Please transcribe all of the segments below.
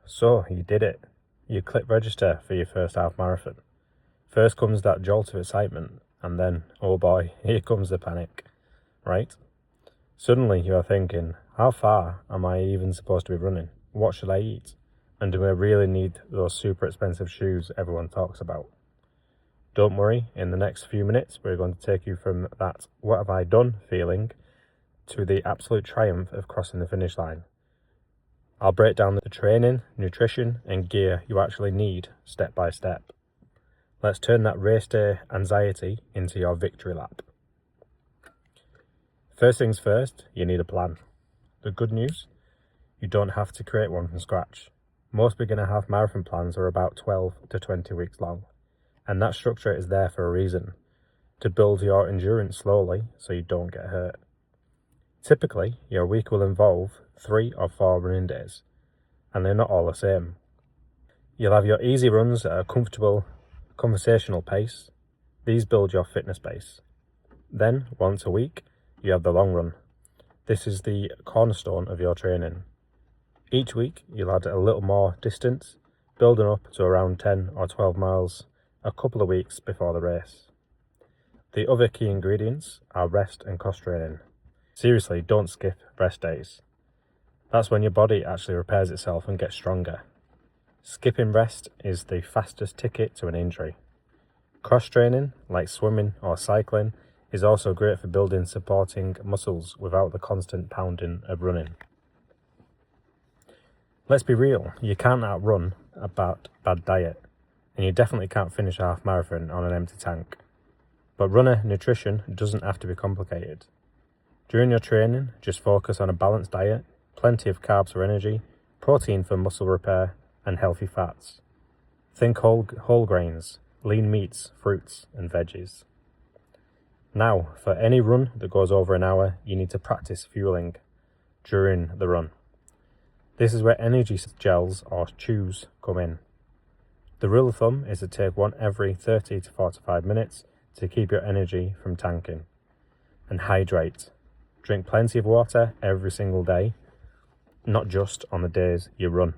So you did it. You click register for your first half marathon. First comes that jolt of excitement, and then, oh boy, here comes the panic, right? Suddenly you are thinking, how far am I even supposed to be running? What should I eat? And do I really need those super expensive shoes everyone talks about? Don't worry, in the next few minutes we're going to take you from that what have I done feeling to the absolute triumph of crossing the finish line. I'll break down the training, nutrition and gear you actually need step by step. Let's turn that race day anxiety into your victory lap. First things first, you need a plan. The good news, you don't have to create one from scratch. Most beginner half marathon plans are about 12 to 20 weeks long, and that structure is there for a reason, to build your endurance slowly so you don't get hurt. Typically, your week will involve 3 or 4 running days, and they're not all the same. You'll have your easy runs at a comfortable, conversational pace. These build your fitness base. Then, once a week, you have the long run. This is the cornerstone of your training. Each week, you'll add a little more distance, building up to around 10 or 12 miles a couple of weeks before the race. The other key ingredients are rest and cross training. Seriously, don't skip rest days. That's when your body actually repairs itself and gets stronger. Skipping rest is the fastest ticket to an injury. Cross training, like swimming or cycling, is also great for building supporting muscles without the constant pounding of running. Let's be real, you can't outrun a bad diet, and you definitely can't finish a half marathon on an empty tank. But runner nutrition doesn't have to be complicated. During your training, just focus on a balanced diet, plenty of carbs for energy, protein for muscle repair, and healthy fats. Think whole grains, lean meats, fruits, and veggies. Now, for any run that goes over an hour, you need to practice fueling during the run. This is where energy gels or chews come in. The rule of thumb is to take one every 30 to 45 minutes to keep your energy from tanking. And hydrate. Drink plenty of water every single day, not just on the days you run.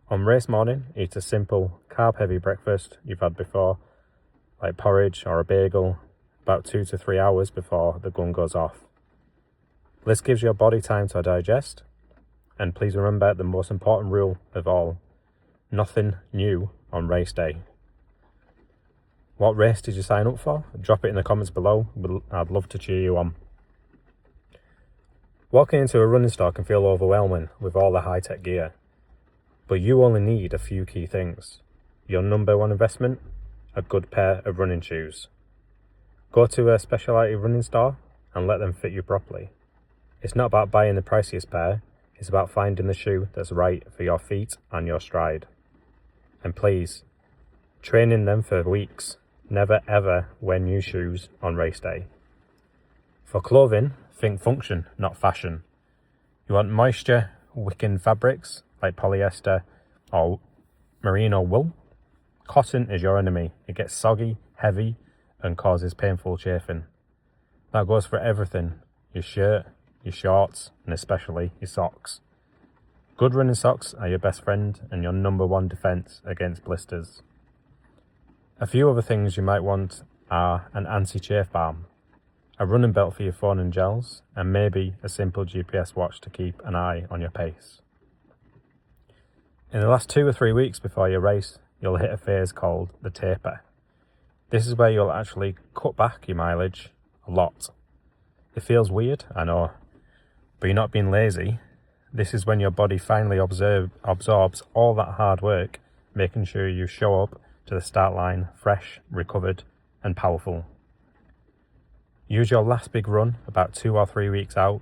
On race morning, eat a simple carb-heavy breakfast you've had before, like porridge or a bagel, about 2 to 3 hours before the gun goes off. This gives your body time to digest, and please remember the most important rule of all, nothing new on race day. What race did you sign up for? Drop it in the comments below, I'd love to cheer you on. Walking into a running store can feel overwhelming with all the high-tech gear, but you only need a few key things. Your number one investment, a good pair of running shoes. Go to a specialty running store and let them fit you properly. It's not about buying the priciest pair, it's about finding the shoe that's right for your feet and your stride. And please, train in them for weeks. Never ever wear new shoes on race day. For clothing, think function, not fashion. You want moisture wicking fabrics like polyester or merino wool? Cotton is your enemy. It gets soggy, heavy, and causes painful chafing. That goes for everything, your shirt, your shorts, and especially your socks. Good running socks are your best friend and your number one defense against blisters. A few other things you might want are an anti-chafe balm, a running belt for your phone and gels, and maybe a simple GPS watch to keep an eye on your pace. In the last 2 or 3 weeks before your race, you'll hit a phase called the taper. This is where you'll actually cut back your mileage a lot. It feels weird, I know, but you're not being lazy. This is when your body finally absorbs all that hard work, making sure you show up to the start line fresh, recovered, and powerful. Use your last big run about 2 or 3 weeks out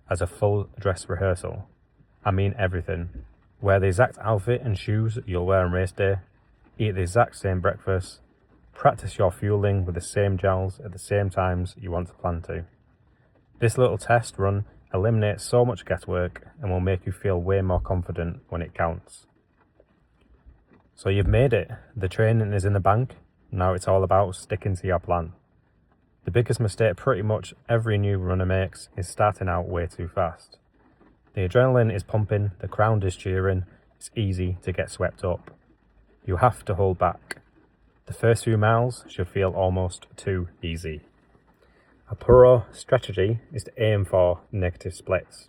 as a full dress rehearsal. I mean everything. Wear the exact outfit and shoes you'll wear on race day. Eat the exact same breakfast. Practice your fueling with the same gels at the same times you want to plan to. This little test run eliminates so much guesswork and will make you feel way more confident when it counts. So you've made it. The training is in the bank. Now it's all about sticking to your plan. The biggest mistake pretty much every new runner makes is starting out way too fast. The adrenaline is pumping, the crowd is cheering, it's easy to get swept up. You have to hold back. The first few miles should feel almost too easy. A pro strategy is to aim for negative splits,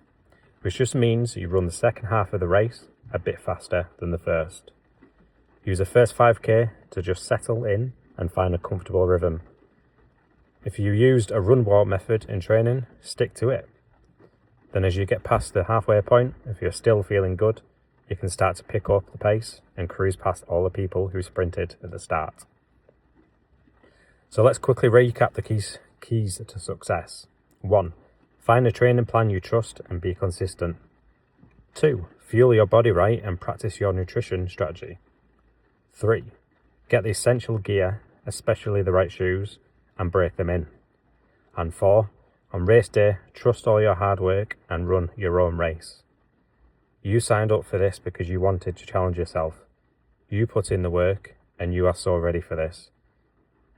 which just means you run the second half of the race a bit faster than the first. Use the first 5k to just settle in and find a comfortable rhythm. If you used a run-walk method in training, stick to it. Then as you get past the halfway point, if you're still feeling good, you can start to pick up the pace and cruise past all the people who sprinted at the start. So let's quickly recap the keys to success. 1. Find a training plan you trust and be consistent. 2. Fuel your body right and practice your nutrition strategy. 3. Get the essential gear, especially the right shoes, and break them in. And 4. On race day, trust all your hard work and run your own race. You signed up for this because you wanted to challenge yourself. You put in the work and you are so ready for this.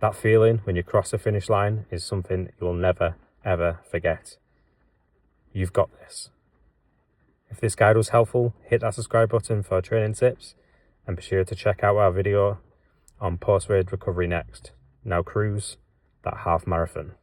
That feeling when you cross the finish line is something you will never, ever forget. You've got this. If this guide was helpful, hit that subscribe button for training tips and be sure to check out our video on post-race recovery next. Now cruise that half marathon.